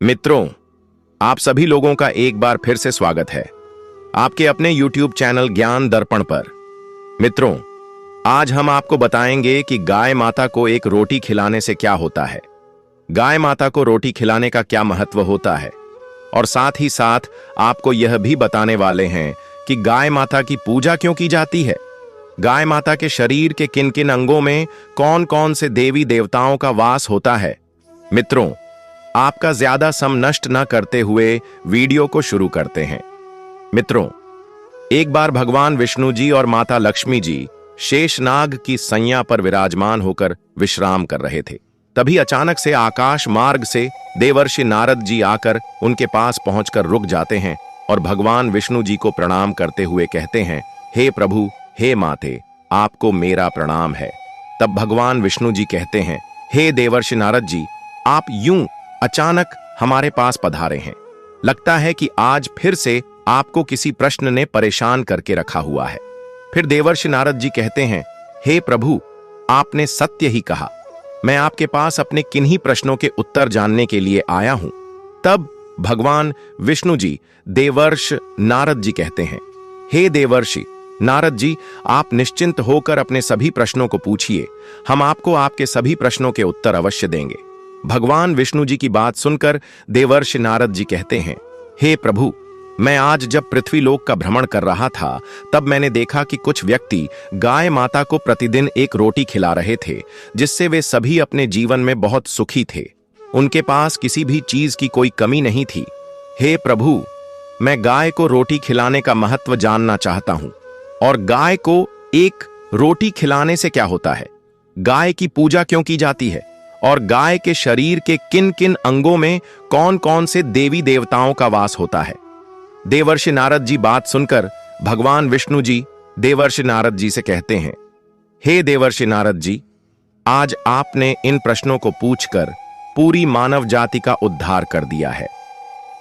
मित्रों, आप सभी लोगों का एक बार फिर से स्वागत है आपके अपने YouTube चैनल ज्ञान दर्पण पर। मित्रों, आज हम आपको बताएंगे कि गाय माता को एक रोटी खिलाने से क्या होता है, गाय माता को रोटी खिलाने का क्या महत्व होता है, और साथ ही साथ आपको यह भी बताने वाले हैं कि गाय माता की पूजा क्यों की जाती है, गाय माता के शरीर के किन किन अंगों में कौन कौन से देवी देवताओं का वास होता है। मित्रों, आपका ज्यादा समय नष्ट न करते हुए वीडियो को शुरू करते हैं। मित्रों, एक बार भगवान विष्णु जी और माता लक्ष्मी जी शेषनाग की सैया पर विराजमान होकर विश्राम कर रहे थे। तभी अचानक से आकाश मार्ग से देवर्षि नारद जी आकर उनके पास पहुंचकर रुक जाते हैं और भगवान विष्णु जी को प्रणाम करते हुए कहते हैं, हे प्रभु, हे माते, आपको मेरा प्रणाम है। तब भगवान विष्णु जी कहते हैं, हे देवर्षि नारद जी, आप यूं अचानक हमारे पास पधारे हैं। लगता है कि आज फिर से आपको किसी प्रश्न ने परेशान करके रखा हुआ है। फिर देवर्षि नारद जी कहते हैं, हे प्रभु, आपने सत्य ही कहा। मैं आपके पास अपने किन्हीं प्रश्नों के उत्तर जानने के लिए आया हूं। तब भगवान विष्णु जी देवर्ष नारद जी कहते हैं, हे देवर्षि नारद जी, आप निश्चिंत होकर अपने सभी प्रश्नों को पूछिए। हम आपको आपके सभी प्रश्नों के उत्तर अवश्य देंगे। भगवान विष्णु जी की बात सुनकर देवर्षि नारद जी कहते हैं, हे प्रभु, मैं आज जब पृथ्वी लोक का भ्रमण कर रहा था तब मैंने देखा कि कुछ व्यक्ति गाय माता को प्रतिदिन एक रोटी खिला रहे थे, जिससे वे सभी अपने जीवन में बहुत सुखी थे। उनके पास किसी भी चीज की कोई कमी नहीं थी। हे प्रभु, मैं गाय को रोटी खिलाने का महत्व जानना चाहता हूं। और गाय को एक रोटी खिलाने से क्या होता है, गाय की पूजा क्यों की जाती है, और गाय के शरीर के किन किन अंगों में कौन कौन से देवी देवताओं का वास होता है। देवर्षि नारद जी बात सुनकर भगवान विष्णु जी देवर्षि नारद जी से कहते हैं, हे देवर्षि नारद जी, आज आपने इन प्रश्नों को पूछकर पूरी मानव जाति का उद्धार कर दिया है।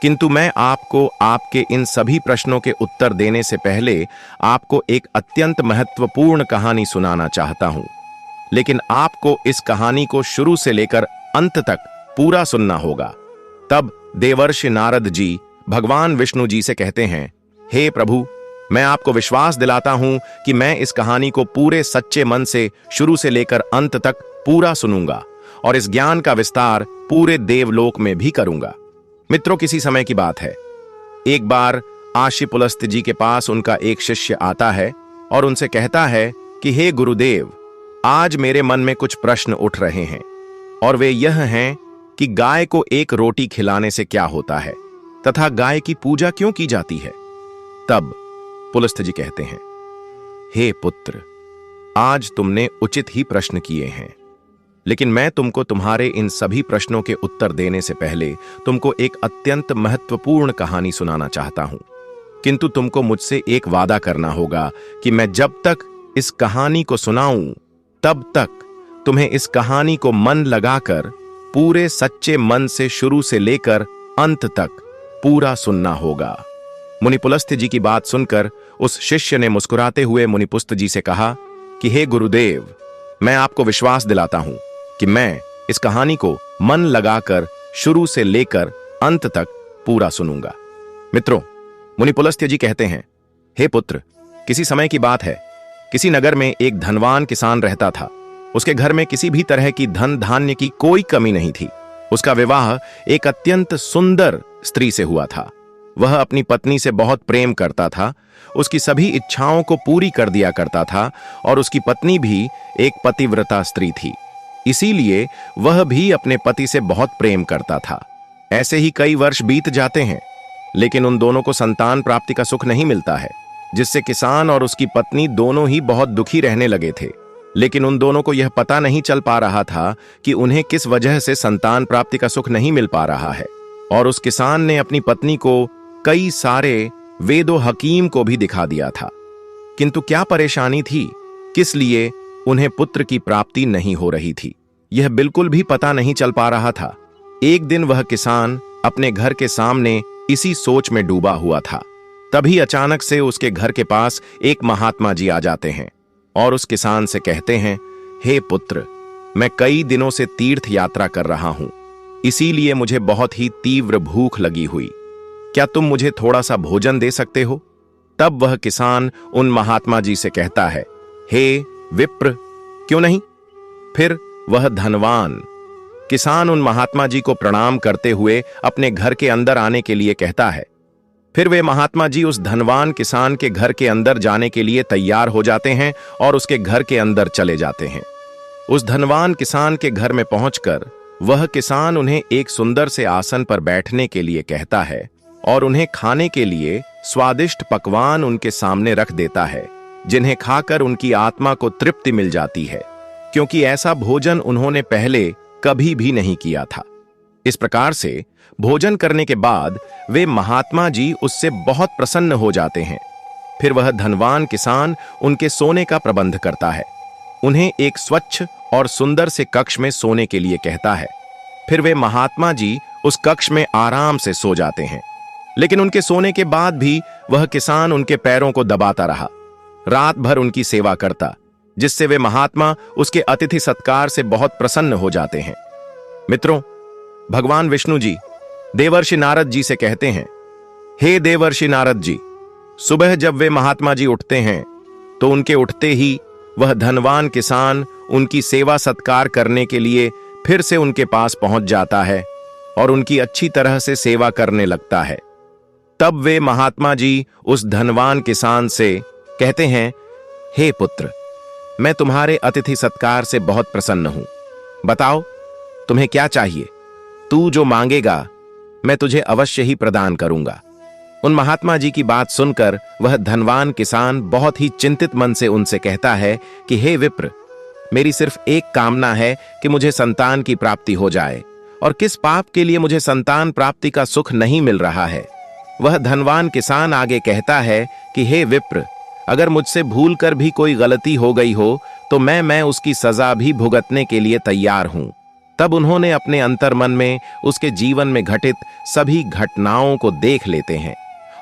किंतु मैं आपको आपके इन सभी प्रश्नों के उत्तर देने से पहले आपको एक अत्यंत महत्वपूर्ण कहानी सुनाना चाहता हूं। लेकिन आपको इस कहानी को शुरू से लेकर अंत तक पूरा सुनना होगा। तब देवर्षि नारद जी भगवान विष्णु जी से कहते हैं, हे प्रभु, मैं आपको विश्वास दिलाता हूं कि मैं इस कहानी को पूरे सच्चे मन से शुरू से लेकर अंत तक पूरा सुनूंगा और इस ज्ञान का विस्तार पूरे देवलोक में भी करूंगा। मित्रों, किसी समय की बात है, एक बार आशी पुलस्त जी के पास उनका एक शिष्य आता है और उनसे कहता है कि हे गुरुदेव, आज मेरे मन में कुछ प्रश्न उठ रहे हैं और वे यह हैं कि गाय को एक रोटी खिलाने से क्या होता है तथा गाय की पूजा क्यों की जाती है। तब पुलस्त जी कहते हैं, हे पुत्र, आज तुमने उचित ही प्रश्न किए हैं, लेकिन मैं तुमको तुम्हारे इन सभी प्रश्नों के उत्तर देने से पहले तुमको एक अत्यंत महत्वपूर्ण कहानी सुनाना चाहता हूं। किंतु तुमको मुझसे एक वादा करना होगा कि मैं जब तक इस कहानी को सुनाऊं तब तक तुम्हें इस कहानी को मन लगाकर पूरे सच्चे मन से शुरू से लेकर अंत तक पूरा सुनना होगा। मुनिपुलस्त्य जी की बात सुनकर उस शिष्य ने मुस्कुराते हुए मुनिपुस्त जी से कहा कि हे गुरुदेव, मैं आपको विश्वास दिलाता हूं कि मैं इस कहानी को मन लगाकर शुरू से लेकर अंत तक पूरा सुनूंगा। मित्रों, मुनिपुलस्त्य जी कहते हैं, हे पुत्र, किसी समय की बात है, किसी नगर में एक धनवान किसान रहता था। उसके घर में किसी भी तरह की धन धान्य की कोई कमी नहीं थी। उसका विवाह एक अत्यंत सुंदर स्त्री से हुआ था। वह अपनी पत्नी से बहुत प्रेम करता था, उसकी सभी इच्छाओं को पूरी कर दिया करता था और उसकी पत्नी भी एक पतिव्रता स्त्री थी, इसीलिए वह भी अपने पति से बहुत प्रेम करता था। ऐसे ही कई वर्ष बीत जाते हैं, लेकिन उन दोनों को संतान प्राप्ति का सुख नहीं मिलता है, जिससे किसान और उसकी पत्नी दोनों ही बहुत दुखी रहने लगे थे। लेकिन उन दोनों को यह पता नहीं चल पा रहा था कि उन्हें किस वजह से संतान प्राप्ति का सुख नहीं मिल पा रहा है। और उस किसान ने अपनी पत्नी को कई सारे वेदों हकीम को भी दिखा दिया था, किंतु क्या परेशानी थी, किस लिए उन्हें पुत्र की प्राप्ति नहीं हो रही थी, यह बिल्कुल भी पता नहीं चल पा रहा था। एक दिन वह किसान अपने घर के सामने इसी सोच में डूबा हुआ था। तभी अचानक से उसके घर के पास एक महात्मा जी आ जाते हैं और उस किसान से कहते हैं, हे पुत्र, मैं कई दिनों से तीर्थ यात्रा कर रहा हूं इसीलिए मुझे बहुत ही तीव्र भूख लगी हुई। क्या तुम मुझे थोड़ा सा भोजन दे सकते हो? तब वह किसान उन महात्मा जी से कहता है, हे विप्र, क्यों नहीं? फिर वह धनवान किसान उन महात्मा जी को प्रणाम करते हुए अपने घर के अंदर आने के लिए कहता है। फिर वे महात्मा जी उस धनवान किसान के घर के अंदर जाने के लिए तैयार हो जाते हैं और उसके घर के अंदर चले जाते हैं। उस धनवान किसान के घर में पहुंचकर वह किसान उन्हें एक सुंदर से आसन पर बैठने के लिए कहता है और उन्हें खाने के लिए स्वादिष्ट पकवान उनके सामने रख देता है, जिन्हें खाकर उनकी आत्मा को तृप्ति मिल जाती है, क्योंकि ऐसा भोजन उन्होंने पहले कभी भी नहीं किया था। इस प्रकार से भोजन करने के बाद वे महात्मा जी उससे बहुत प्रसन्न हो जाते हैं। फिर वह धनवान किसान उनके सोने का प्रबंध करता है, उन्हें एक स्वच्छ और सुंदर से कक्ष में सोने के लिए कहता है। फिर वे महात्मा जी उस कक्ष में आराम से सो जाते हैं। लेकिन उनके सोने के बाद भी वह किसान उनके पैरों को दबाता रहा, रात भर उनकी सेवा करता, जिससे वे महात्मा उसके अतिथि सत्कार से बहुत प्रसन्न हो जाते हैं। मित्रों, भगवान विष्णु जी देवर्षि नारद जी से कहते हैं, हे देवर्षि नारद जी, सुबह जब वे महात्मा जी उठते हैं तो उनके उठते ही वह धनवान किसान उनकी सेवा सत्कार करने के लिए फिर से उनके पास पहुंच जाता है और उनकी अच्छी तरह से सेवा करने लगता है। तब वे महात्मा जी उस धनवान किसान से कहते हैं, हे पुत्र, मैं तुम्हारे अतिथि सत्कार से बहुत प्रसन्न हूं। बताओ, तुम्हें क्या चाहिए? तू जो मांगेगा मैं तुझे अवश्य ही प्रदान करूंगा। उन महात्मा जी की बात सुनकर वह धनवान किसान बहुत ही चिंतित मन से उनसे कहता है कि हे विप्र, मेरी सिर्फ एक कामना है कि मुझे संतान की प्राप्ति हो जाए, और किस पाप के लिए मुझे संतान प्राप्ति का सुख नहीं मिल रहा है। वह धनवान किसान आगे कहता है कि हे विप्र, अगर मुझसे भूल कर भी कोई गलती हो गई हो तो मैं उसकी सजा भी भुगतने के लिए तैयार हूं। तब उन्होंने अपने अंतर्मन में उसके जीवन में घटित सभी घटनाओं को देख लेते हैं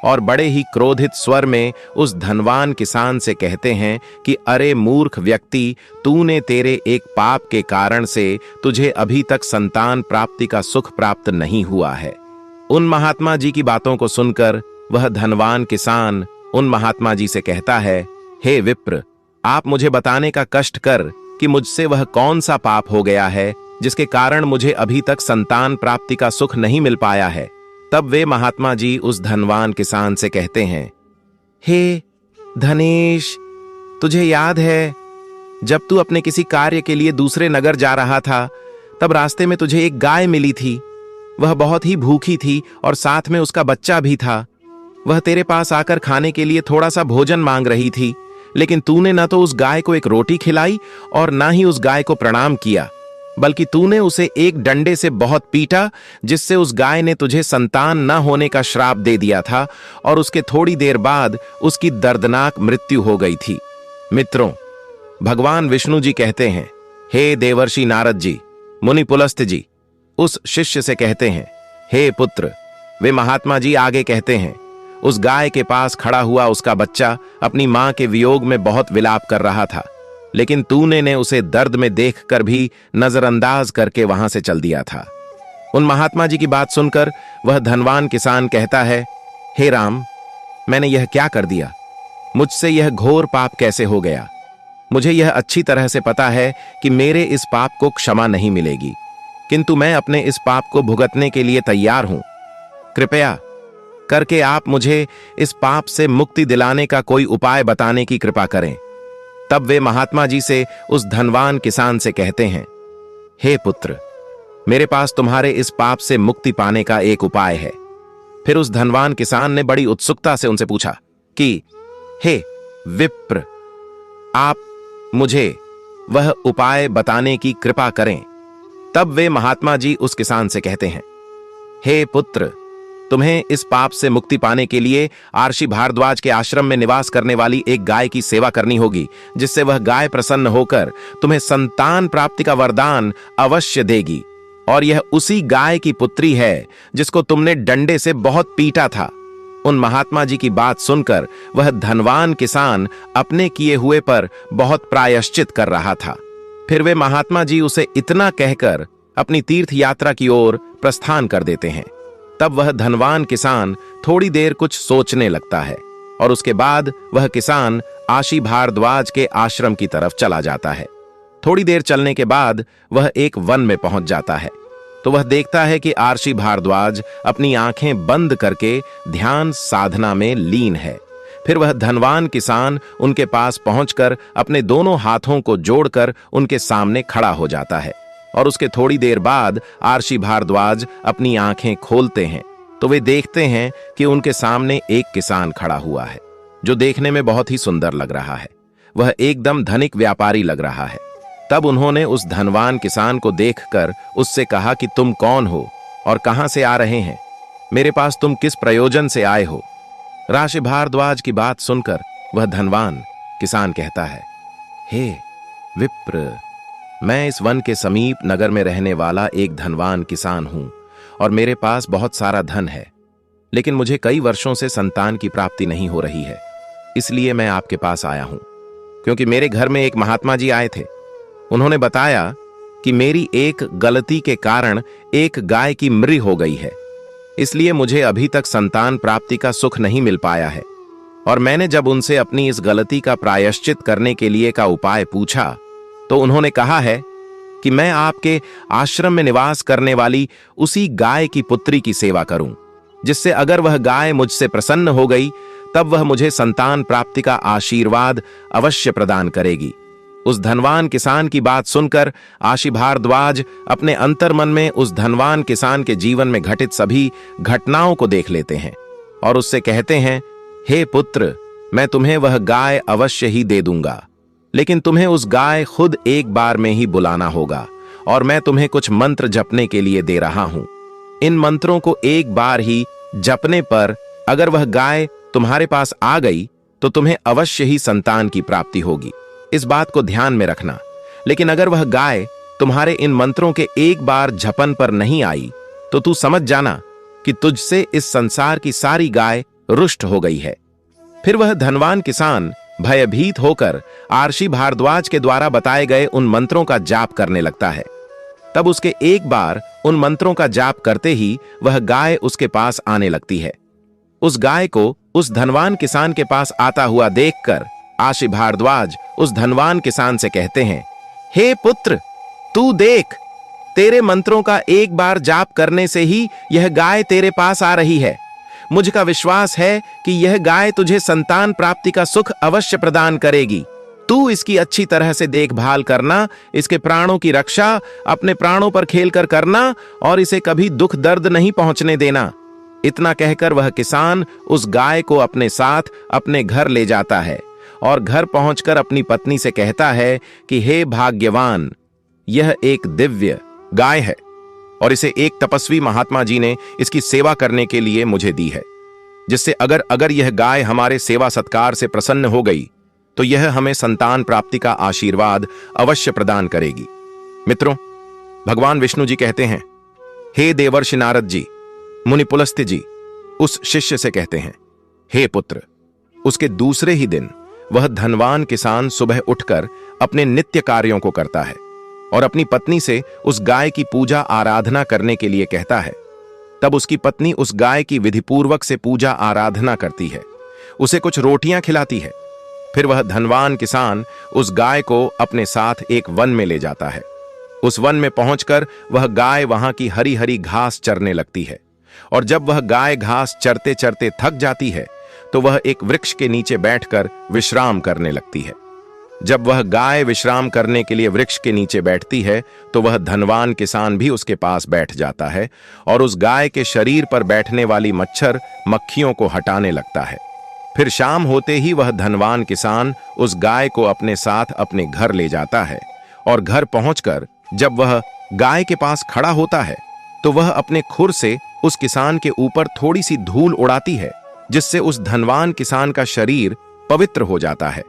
और बड़े ही क्रोधित स्वर में उस धनवान किसान से कहते हैं कि अरे मूर्ख व्यक्ति, तूने तेरे एक पाप के कारण से तुझे अभी तक संतान प्राप्ति का सुख प्राप्त नहीं हुआ है। उन महात्मा जी की बातों को सुनकर वह धनवान किसान उन महात्मा जी से कहता है, हे विप्र, आप मुझे बताने का कष्ट कर कि मुझसे वह कौन सा पाप हो गया है जिसके कारण मुझे अभी तक संतान प्राप्ति का सुख नहीं मिल पाया है। तब वे महात्मा जी उस धनवान किसान से कहते हैं, हे धनेश, तुझे याद है जब तू अपने किसी कार्य के लिए दूसरे नगर जा रहा था तब रास्ते में तुझे एक गाय मिली थी। वह बहुत ही भूखी थी और साथ में उसका बच्चा भी था। वह तेरे पास आकर खाने के लिए थोड़ा सा भोजन मांग रही थी, लेकिन तूने न तो उस गाय को एक रोटी खिलाई और न ही उस गाय को प्रणाम किया, बल्कि तूने उसे एक डंडे से बहुत पीटा, जिससे उस गाय ने तुझे संतान न होने का श्राप दे दिया था और उसके थोड़ी देर बाद उसकी दर्दनाक मृत्यु हो गई थी। मित्रों, भगवान विष्णु जी कहते हैं, हे देवर्षि नारद जी, मुनि पुलस्त्य जी उस शिष्य से कहते हैं, हे पुत्र। वे महात्मा जी आगे कहते हैं, उस गाय के पास खड़ा हुआ उसका बच्चा अपनी मां के वियोग में बहुत विलाप कर रहा था, लेकिन तूने ने उसे दर्द में देखकर भी नजरअंदाज करके वहां से चल दिया था। उन महात्मा जी की बात सुनकर वह धनवान किसान कहता है, हे राम, मैंने यह क्या कर दिया? मुझसे यह घोर पाप कैसे हो गया? मुझे यह अच्छी तरह से पता है कि मेरे इस पाप को क्षमा नहीं मिलेगी, किंतु मैं अपने इस पाप को भुगतने के लिए तैयार हूं। कृपया करके आप मुझे इस पाप से मुक्ति दिलाने का कोई उपाय बताने की कृपा करें। तब वे महात्मा जी से उस धनवान किसान से कहते हैं, हे पुत्र, मेरे पास तुम्हारे इस पाप से मुक्ति पाने का एक उपाय है। फिर उस धनवान किसान ने बड़ी उत्सुकता से उनसे पूछा कि हे विप्र, आप मुझे वह उपाय बताने की कृपा करें। तब वे महात्मा जी उस किसान से कहते हैं, हे पुत्र, तुम्हें इस पाप से मुक्ति पाने के लिए आर्षि भारद्वाज के आश्रम में निवास करने वाली एक गाय की सेवा करनी होगी, जिससे वह गाय प्रसन्न होकर तुम्हें संतान प्राप्ति का वरदान अवश्य देगी। और यह उसी गाय की पुत्री है जिसको तुमने डंडे से बहुत पीटा था। उन महात्मा जी की बात सुनकर वह धनवान किसान अपने किए हुए पर बहुत प्रायश्चित कर रहा था। फिर वे महात्मा जी उसे इतना कहकर अपनी तीर्थ यात्रा की ओर प्रस्थान कर देते हैं। तब वह धनवान किसान थोड़ी देर कुछ सोचने लगता है और उसके बाद वह किसान आशी भारद्वाज के आश्रम की तरफ चला जाता है। थोड़ी देर चलने के बाद वह एक वन में पहुंच जाता है तो वह देखता है कि आशी भारद्वाज अपनी आंखें बंद करके ध्यान साधना में लीन है। फिर वह धनवान किसान उनके पास पहुंचकर अपने दोनों हाथों को जोड़कर उनके सामने खड़ा हो जाता है और उसके थोड़ी देर बाद आशी भारद्वाज अपनी आंखें खोलते हैं तो वे देखते हैं कि उनके सामने एक किसान खड़ा हुआ है जो देखने में बहुत ही सुंदर लग रहा है। वह एकदम धनिक व्यापारी लग रहा है। तब उन्होंने उस धनवान किसान को देखकर उससे कहा कि तुम कौन हो और कहां से आ रहे हैं? मेरे पास तुम किस प्रयोजन से आए हो? आशी भारद्वाज की बात सुनकर वह धनवान किसान कहता है, हे विप्र, मैं इस वन के समीप नगर में रहने वाला एक धनवान किसान हूं और मेरे पास बहुत सारा धन है, लेकिन मुझे कई वर्षों से संतान की प्राप्ति नहीं हो रही है। इसलिए मैं आपके पास आया हूं क्योंकि मेरे घर में एक महात्मा जी आए थे। उन्होंने बताया कि मेरी एक गलती के कारण एक गाय की मृत्यु हो गई है, इसलिए मुझे अभी तक संतान प्राप्ति का सुख नहीं मिल पाया है। और मैंने जब उनसे अपनी इस गलती का प्रायश्चित करने के लिए का उपाय पूछा तो उन्होंने कहा है कि मैं आपके आश्रम में निवास करने वाली उसी गाय की पुत्री की सेवा करूं, जिससे अगर वह गाय मुझसे प्रसन्न हो गई तब वह मुझे संतान प्राप्ति का आशीर्वाद अवश्य प्रदान करेगी। उस धनवान किसान की बात सुनकर आशी भारद्वाज अपने अंतर्मन में उस धनवान किसान के जीवन में घटित सभी घटनाओं को देख लेते हैं और उससे कहते हैं, हे पुत्र, मैं तुम्हें वह गाय अवश्य ही दे दूंगा, लेकिन तुम्हें उस गाय खुद एक बार में ही बुलाना होगा और मैं तुम्हें कुछ मंत्र जपने के लिए दे रहा हूं। इन मंत्रों को एक बार ही जपने पर अगर वह गाय तुम्हारे पास आ गई तो तुम्हें अवश्य ही संतान की प्राप्ति होगी। इस बात को ध्यान में रखना। लेकिन अगर वह गाय तुम्हारे इन मंत्रों के एक बार झपन पर नहीं आई तो तू समझ जाना कि तुझसे इस संसार की सारी गाय रुष्ट हो गई है। फिर वह धनवान किसान भयभीत होकर आशी भारद्वाज के द्वारा बताए गए उन मंत्रों का जाप करने लगता है। तब उसके एक बार उन मंत्रों का जाप करते ही वह गाय उसके पास आने लगती है। उस गाय को उस धनवान किसान के पास आता हुआ देखकर आशी भारद्वाज उस धनवान किसान से कहते हैं, हे पुत्र, तू देख, तेरे मंत्रों का एक बार जाप करने से ही यह गाय तेरे पास आ रही है। मुझका विश्वास है कि यह गाय तुझे संतान प्राप्ति का सुख अवश्य प्रदान करेगी। तू इसकी अच्छी तरह से देखभाल करना, इसके प्राणों की रक्षा अपने प्राणों पर खेलकर करना और इसे कभी दुख दर्द नहीं पहुंचने देना। इतना कहकर वह किसान उस गाय को अपने साथ अपने घर ले जाता है और घर पहुंचकर अपनी पत्नी से कहता है कि हे भाग्यवान, यह एक दिव्य गाय है और इसे एक तपस्वी महात्मा जी ने इसकी सेवा करने के लिए मुझे दी है, जिससे अगर यह गाय हमारे सेवा सत्कार से प्रसन्न हो गई तो यह हमें संतान प्राप्ति का आशीर्वाद अवश्य प्रदान करेगी। मित्रों, भगवान विष्णु जी कहते हैं, हे देवर्षि नारद जी, मुनि पुलस्त्य जी उस शिष्य से कहते हैं, हे पुत्र। उसके दूसरे ही दिन वह धनवान किसान सुबह उठकर अपने नित्य कार्यों को करता है और अपनी पत्नी से उस गाय की पूजा आराधना करने के लिए कहता है। तब उसकी पत्नी उस गाय की विधिपूर्वक से पूजा आराधना करती है, उसे कुछ रोटियां खिलाती है। फिर वह धनवान किसान उस गाय को अपने साथ एक वन में ले जाता है। उस वन में पहुंचकर वह गाय वहां की हरी हरी घास चरने लगती है और जब वह गाय घास चरते चरते थक जाती है तो वह एक वृक्ष के नीचे बैठकर विश्राम करने लगती है। जब वह गाय विश्राम करने के लिए वृक्ष के नीचे बैठती है तो वह धनवान किसान भी उसके पास बैठ जाता है और उस गाय के शरीर पर बैठने वाली मच्छर मक्खियों को हटाने लगता है। फिर शाम होते ही वह धनवान किसान उस गाय को अपने साथ अपने घर ले जाता है और घर पहुंचकर जब वह गाय के पास खड़ा होता है तो वह अपने खुर से उस किसान के ऊपर थोड़ी सी धूल उड़ाती है, जिससे उस धनवान किसान का शरीर पवित्र हो जाता है।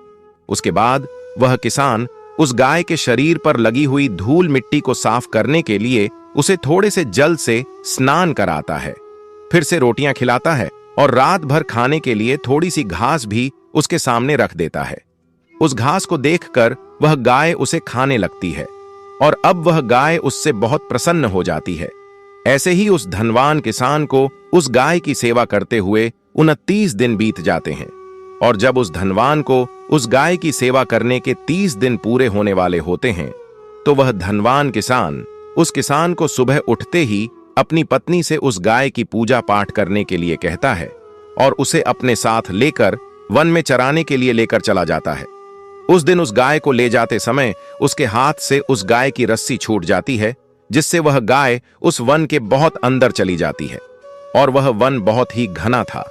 उसके बाद वह किसान उस गाय के शरीर पर लगी हुई धूल मिट्टी को साफ करने के लिए उसे थोड़े से जल से स्नान कराता है, फिर से रोटियां खिलाता है और रात भर खाने के लिए थोड़ी सी घास भी उसके सामने रख देता है। उस घास को देखकर वह गाय उसे खाने लगती है और अब वह गाय उससे बहुत प्रसन्न हो जाती है। ऐसे ही उस धनवान किसान को उस गाय की सेवा करते हुए 29 दिन बीत जाते हैं। और जब उस धनवान को उस गाय की सेवा करने के 30 दिन पूरे होने वाले होते हैं, तो वह धनवान किसान उस किसान को सुबह उठते ही अपनी पत्नी से उस गाय की पूजा पाठ करने के लिए कहता है और उसे अपने साथ लेकर वन में चराने के लिए लेकर चला जाता है। उस दिन उस गाय को ले जाते समय उसके हाथ से उस गाय की रस्सी छूट जाती है, जिससे वह गाय उस वन के बहुत अंदर चली जाती है। और वह वन बहुत ही घना था,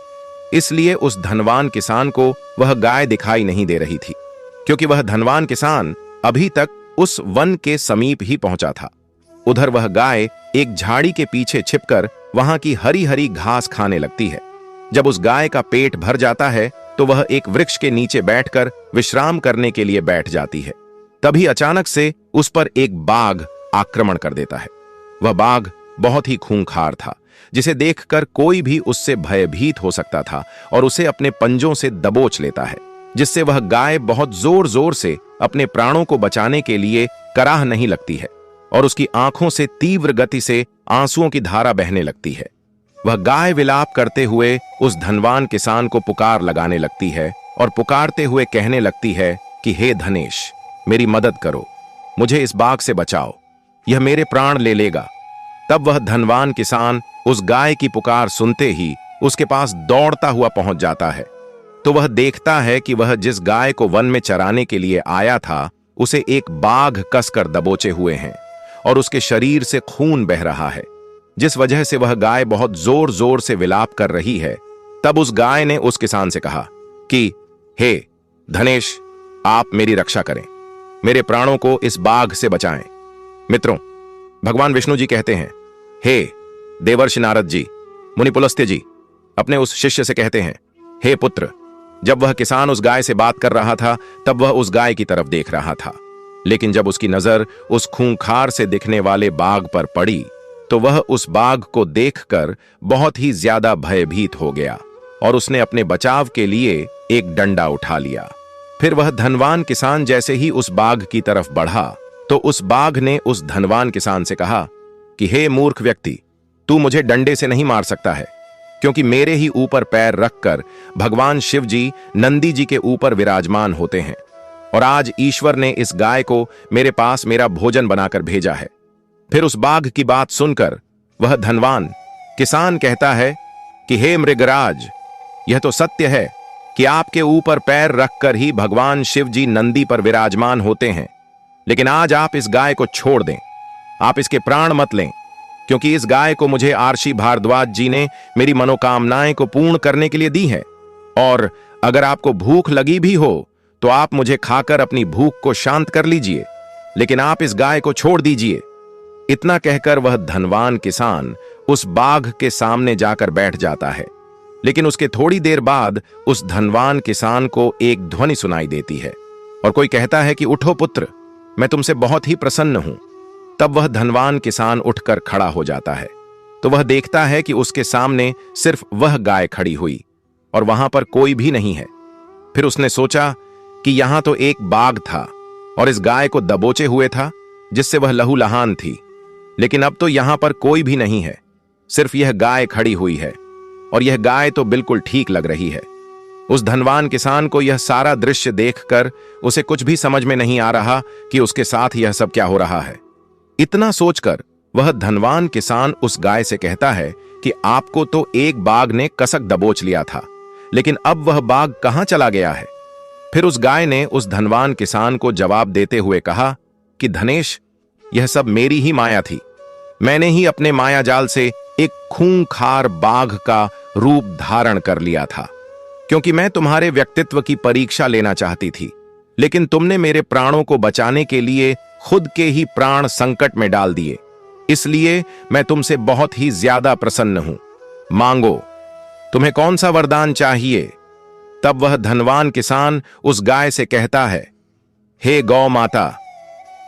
इसलिए उस धनवान किसान को वह गाय दिखाई नहीं दे रही थी, क्योंकि वह धनवान किसान अभी तक उस वन के समीप ही पहुंचा था। उधर वह गाय एक झाड़ी के पीछे छिपकर वहां की हरी हरी घास खाने लगती है। जब उस गाय का पेट भर जाता है तो वह एक वृक्ष के नीचे बैठकर विश्राम करने के लिए बैठ जाती है। तभी अचानक से उस पर एक बाघ आक्रमण कर देता है। वह बाघ बहुत ही खूंखार था, जिसे देखकर कोई भी उससे भयभीत हो सकता था और उसे अपने पंजों से दबोच लेता है, जिससे वह गाय बहुत जोर जोर से अपने प्राणों को बचाने के लिए कराह नहीं लगती है और उसकी आंखों से तीव्र गति से आंसुओं की धारा बहने लगती है। वह गाय विलाप करते हुए उस धनवान किसान को पुकार लगाने लगती है और पुकारते हुए कहने लगती है कि हे धनेश, मेरी मदद करो, मुझे इस बाघ से बचाओ, यह मेरे प्राण ले लेगा। तब वह धनवान किसान उस गाय की पुकार सुनते ही उसके पास दौड़ता हुआ पहुंच जाता है। तो वह देखता है कि वह जिस गाय को वन में चराने के लिए आया था, उसे एक बाघ कसकर दबोचे हुए हैं और उसके शरीर से खून बह रहा है, जिस वजह से वह गाय बहुत जोर जोर से विलाप कर रही है। तब उस गाय ने उस किसान से कहा कि हे धनेश, आप मेरी रक्षा करें, मेरे प्राणों को इस बाघ से बचाएं। मित्रों, भगवान विष्णु जी कहते हैं, हे देवर्षि नारद जी, मुनि पुलस्त्य जी अपने उस शिष्य से कहते हैं, हे पुत्र, जब वह किसान उस गाय से बात कर रहा था तब वह उस गाय की तरफ देख रहा था, लेकिन जब उसकी नजर उस खूंखार से दिखने वाले बाघ पर पड़ी तो वह उस बाघ को देखकर बहुत ही ज्यादा भयभीत हो गया और उसने अपने बचाव के लिए एक डंडा उठा लिया। फिर वह धनवान किसान जैसे ही उस बाघ की तरफ बढ़ा तो उस बाघ ने उस धनवान किसान से कहा कि हे मूर्ख व्यक्ति, तू मुझे डंडे से नहीं मार सकता है, क्योंकि मेरे ही ऊपर पैर रखकर भगवान शिव जी नंदी जी के ऊपर विराजमान होते हैं और आज ईश्वर ने इस गाय को मेरे पास मेरा भोजन बनाकर भेजा है। फिर उस बाघ की बात सुनकर वह धनवान किसान कहता है कि हे मृगराज, यह तो सत्य है कि आपके ऊपर पैर रखकर ही भगवान शिव जी नंदी पर विराजमान होते हैं, लेकिन आज आप इस गाय को छोड़ दें, आप इसके प्राण मत लें, क्योंकि इस गाय को मुझे आर्षि भारद्वाज जी ने मेरी मनोकामनाएं को पूर्ण करने के लिए दी है। और अगर आपको भूख लगी भी हो तो आप मुझे खाकर अपनी भूख को शांत कर लीजिए, लेकिन आप इस गाय को छोड़ दीजिए। इतना कहकर वह धनवान किसान उस बाघ के सामने जाकर बैठ जाता है, लेकिन उसके थोड़ी देर बाद उस धनवान किसान को एक ध्वनि सुनाई देती है और कोई कहता है कि उठो पुत्र, मैं तुमसे बहुत ही प्रसन्न हूं। तब वह धनवान किसान उठकर खड़ा हो जाता है तो वह देखता है कि उसके सामने सिर्फ वह गाय खड़ी हुई और वहां पर कोई भी नहीं है। फिर उसने सोचा कि यहां तो एक बाघ था और इस गाय को दबोचे हुए था, जिससे वह लहूलुहान थी, लेकिन अब तो यहां पर कोई भी नहीं है, सिर्फ यह गाय खड़ी हुई है और यह गाय तो बिल्कुल ठीक लग रही है। उस धनवान किसान को यह सारा दृश्य देखकर उसे कुछ भी समझ में नहीं आ रहा कि उसके साथ यह सब क्या हो रहा है। इतना सोचकर वह धनवान किसान उस गाय से कहता है कि आपको तो एक बाघ ने कसक दबोच लिया था, लेकिन अब वह बाघ कहां चला गया है। फिर उस गाय ने उस धनवान किसान को जवाब देते हुए कहा कि धनेश, यह सब मेरी ही माया थी, मैंने ही अपने माया जाल से एक खूंखार बाघ का रूप धारण कर लिया था, क्योंकि मैं तुम्हारे व्यक्तित्व की परीक्षा लेना चाहती थी, लेकिन तुमने मेरे प्राणों को बचाने के लिए खुद के ही प्राण संकट में डाल दिए, इसलिए मैं तुमसे बहुत ही ज्यादा प्रसन्न हूं। मांगो, तुम्हें कौन सा वरदान चाहिए। तब वह धनवान किसान उस गाय से कहता है, हे गौ माता,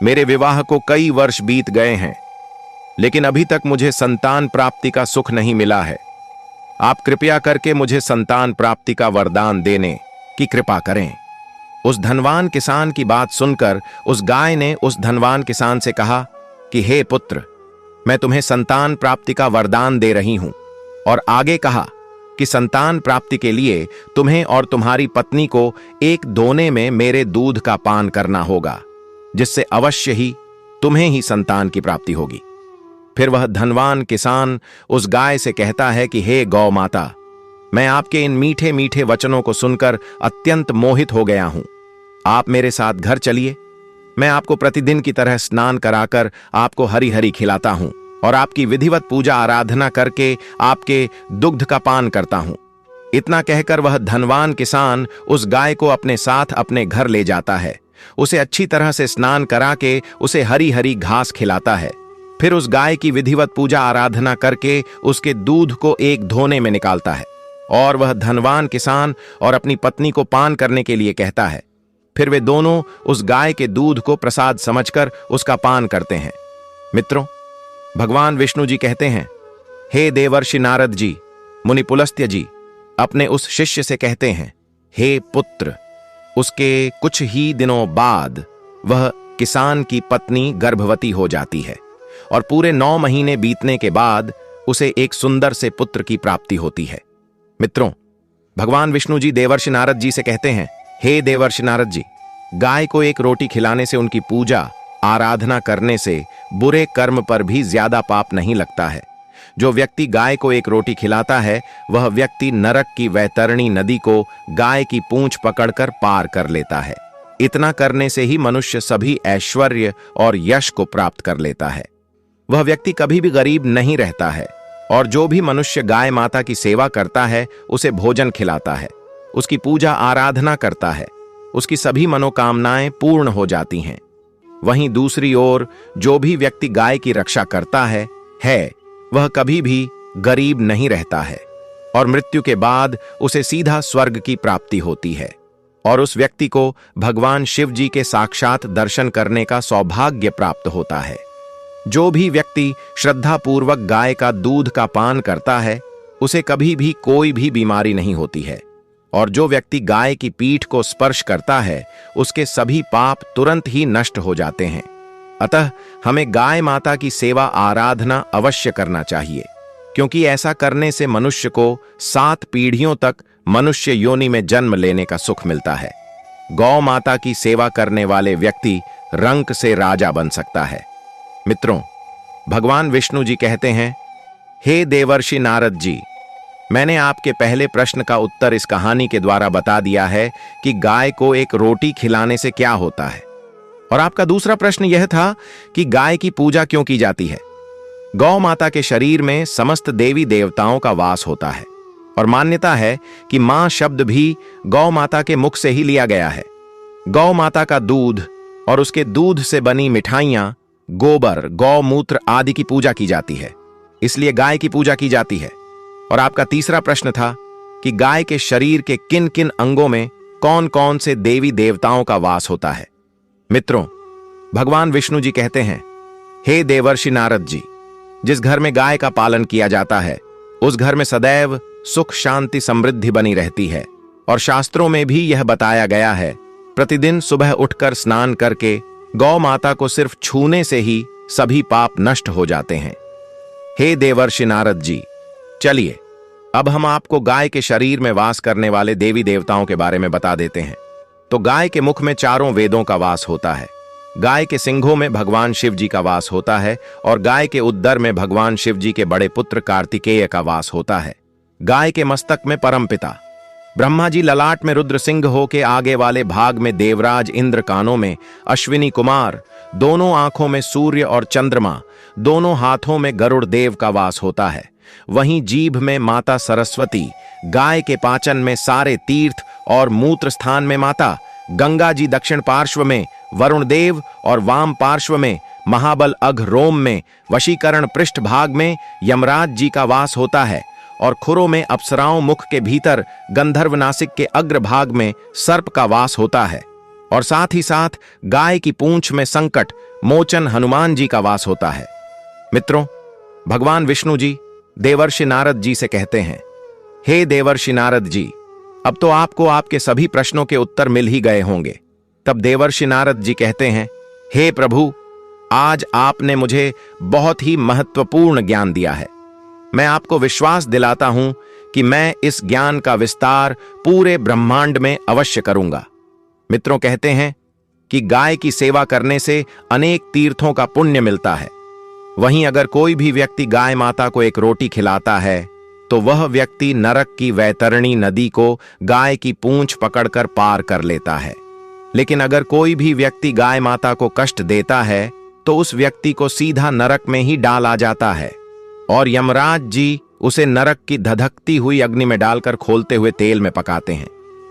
मेरे विवाह को कई वर्ष बीत गए हैं, लेकिन अभी तक मुझे संतान प्राप्ति का सुख नहीं मिला है। आप कृपया करके मुझे संतान प्राप्ति का वरदान देने की कृपा करें। उस धनवान किसान की बात सुनकर उस गाय ने उस धनवान किसान से कहा कि हे पुत्र, मैं तुम्हें संतान प्राप्ति का वरदान दे रही हूं। और आगे कहा कि संतान प्राप्ति के लिए तुम्हें और तुम्हारी पत्नी को एक दोने में मेरे दूध का पान करना होगा, जिससे अवश्य ही तुम्हें ही संतान की प्राप्ति होगी। फिर वह धनवान किसान उस गाय से कहता है कि हे गौ माता, मैं आपके इन मीठे मीठे वचनों को सुनकर अत्यंत मोहित हो गया हूं। आप मेरे साथ घर चलिए, मैं आपको प्रतिदिन की तरह स्नान कराकर आपको हरी हरी खिलाता हूं और आपकी विधिवत पूजा आराधना करके आपके दुग्ध का पान करता हूं। इतना कहकर वह धनवान किसान उस गाय को अपने साथ अपने घर ले जाता है, उसे अच्छी तरह से स्नान करा के उसे हरी हरी घास खिलाता है। फिर उस गाय की विधिवत पूजा आराधना करके उसके दूध को एक धोने में निकालता है और वह धनवान किसान और अपनी पत्नी को पान करने के लिए कहता है। फिर वे दोनों उस गाय के दूध को प्रसाद समझकर उसका पान करते हैं। मित्रों, भगवान विष्णु जी कहते हैं, हे देवर्षि नारद जी, मुनि पुलस्त्य जी अपने उस शिष्य से कहते हैं, हे पुत्र, उसके कुछ ही दिनों बाद वह किसान की पत्नी गर्भवती हो जाती है और पूरे 9 महीने बीतने के बाद उसे एक सुंदर से पुत्र की प्राप्ति होती है। मित्रों, भगवान विष्णु जी देवर्षि नारद जी से कहते हैं, हे देवर्षि नारद जी, गाय को एक रोटी खिलाने से, उनकी पूजा आराधना करने से बुरे कर्म पर भी ज्यादा पाप नहीं लगता है। जो व्यक्ति गाय को एक रोटी खिलाता है वह व्यक्ति नरक की वैतरणी नदी को गाय की पूंछ पकड़कर पार कर लेता है। इतना करने से ही मनुष्य सभी ऐश्वर्य और यश को प्राप्त कर लेता है। वह व्यक्ति कभी भी गरीब नहीं रहता है और जो भी मनुष्य गाय माता की सेवा करता है उसे भोजन खिलाता है, उसकी पूजा आराधना करता है, उसकी सभी मनोकामनाएं पूर्ण हो जाती हैं। वहीं दूसरी ओर जो भी व्यक्ति गाय की रक्षा करता है वह कभी भी गरीब नहीं रहता है और मृत्यु के बाद उसे सीधा स्वर्ग की प्राप्ति होती है और उस व्यक्ति को भगवान शिव जी के साक्षात दर्शन करने का सौभाग्य प्राप्त होता है। जो भी व्यक्ति श्रद्धापूर्वक गाय का दूध का पान करता है उसे कभी भी कोई भी बीमारी नहीं होती है और जो व्यक्ति गाय की पीठ को स्पर्श करता है उसके सभी पाप तुरंत ही नष्ट हो जाते हैं। अतः हमें गाय माता की सेवा आराधना अवश्य करना चाहिए, क्योंकि ऐसा करने से मनुष्य को 7 पीढ़ियों तक मनुष्य योनि में जन्म लेने का सुख मिलता है। गौ माता की सेवा करने वाले व्यक्ति रंक से राजा बन सकता है। मित्रों, भगवान विष्णु जी कहते हैं, हे देवर्षि नारद जी, मैंने आपके पहले प्रश्न का उत्तर इस कहानी के द्वारा बता दिया है कि गाय को एक रोटी खिलाने से क्या होता है। और आपका दूसरा प्रश्न यह था कि गाय की पूजा क्यों की जाती है। गौ माता के शरीर में समस्त देवी देवताओं का वास होता है और मान्यता है कि मां शब्द भी गौ माता के मुख से ही लिया गया है। गौ माता का दूध और उसके दूध से बनी मिठाइयां, गोबर, गौमूत्र आदि की पूजा की जाती है, इसलिए गाय की पूजा की जाती है। और आपका तीसरा प्रश्न था कि गाय के शरीर के किन किन अंगों में कौन कौन से देवी देवताओं का वास होता है। मित्रों, भगवान विष्णु जी कहते हैं, हे देवर्षि नारद जी, जिस घर में गाय का पालन किया जाता है उस घर में सदैव सुख शांति समृद्धि बनी रहती है और शास्त्रों में भी यह बताया गया है, प्रतिदिन सुबह उठकर स्नान करके गौ माता को सिर्फ छूने से ही सभी पाप नष्ट हो जाते हैं। हे देवर्षि नारद जी, चलिए अब हम आपको गाय के शरीर में वास करने वाले देवी देवताओं के बारे में बता देते हैं। तो गाय के मुख में 4 वेदों का वास होता है, गाय के सिंघों में भगवान शिव जी का वास होता है और गाय के उद्दर में भगवान शिव जी के बड़े पुत्र कार्तिकेय का वास होता है। गाय के मस्तक में परमपिता ब्रह्मा जी, ललाट में रुद्र सिंह हो के आगे वाले भाग में देवराज इंद्र, कानों में अश्विनी कुमार, दोनों आंखों में सूर्य और चंद्रमा, दोनों हाथों में गरुड़ देव का वास होता है। वहीं जीभ में माता सरस्वती, गाय के पाचन में सारे तीर्थ और मूत्र स्थान में माता गंगा जी, दक्षिण पार्श्व में वरुण देव और वाम पार्श्व में महाबल अघ रोम में वशीकरण पृष्ठ भाग में यमराज जी का वास होता है और खुरों में अप्सराओं, मुख के भीतर गंधर्व नासिक के अग्र भाग में सर्प का वास होता है और साथ ही साथ गाय की पूंछ में संकट मोचन हनुमान जी का वास होता है। मित्रों, भगवान विष्णु जी देवर्षि नारद जी से कहते हैं, हे देवर्षि नारद जी, अब तो आपको आपके सभी प्रश्नों के उत्तर मिल ही गए होंगे। तब देवर्षि नारद जी कहते हैं, हे प्रभु, आज आपने मुझे बहुत ही महत्वपूर्ण ज्ञान दिया है। मैं आपको विश्वास दिलाता हूं कि मैं इस ज्ञान का विस्तार पूरे ब्रह्मांड में अवश्य करूंगा। मित्रों, कहते हैं कि गाय की सेवा करने से अनेक तीर्थों का पुण्य मिलता है। वहीं अगर कोई भी व्यक्ति गाय माता को एक रोटी खिलाता है तो वह व्यक्ति नरक की वैतरणी नदी को गाय की पूंछ पकड़कर पार कर लेता है। लेकिन अगर कोई भी व्यक्ति गाय माता को कष्ट देता है तो उस व्यक्ति को सीधा नरक में ही डाला जाता है और यमराज जी उसे नरक की धधकती हुई अग्नि में डालकर खोलते हुए तेल में पकाते हैं।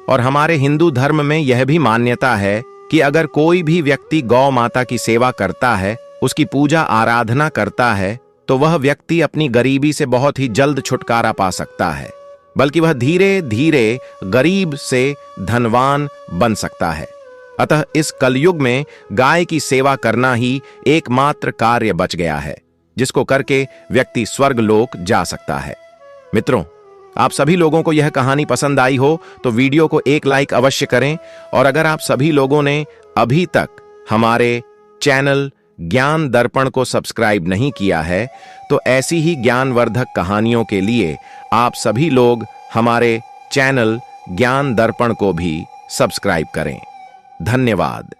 और हमारे हिंदू धर्म में यह भी मान्यता है कि अगर कोई भी व्यक्ति गौ माता की सेवा करता है, उसकी पूजा आराधना करता है, तो वह व्यक्ति अपनी गरीबी से बहुत ही जल्द छुटकारा पा सकता है, बल्कि वह धीरे धीरे गरीब से धनवान बन सकता है। अतः इस कलयुग में गाय की सेवा करना ही एकमात्र कार्य बच गया है, जिसको करके व्यक्ति स्वर्ग लोक जा सकता है। मित्रों, आप सभी लोगों को यह कहानी पसंद आई हो तो वीडियो को एक लाइक अवश्य करें। और अगर आप सभी लोगों ने अभी तक हमारे चैनल ज्ञान दर्पण को सब्सक्राइब नहीं किया है तो ऐसी ही ज्ञानवर्धक कहानियों के लिए आप सभी लोग हमारे चैनल ज्ञान दर्पण को भी सब्सक्राइब करें। धन्यवाद।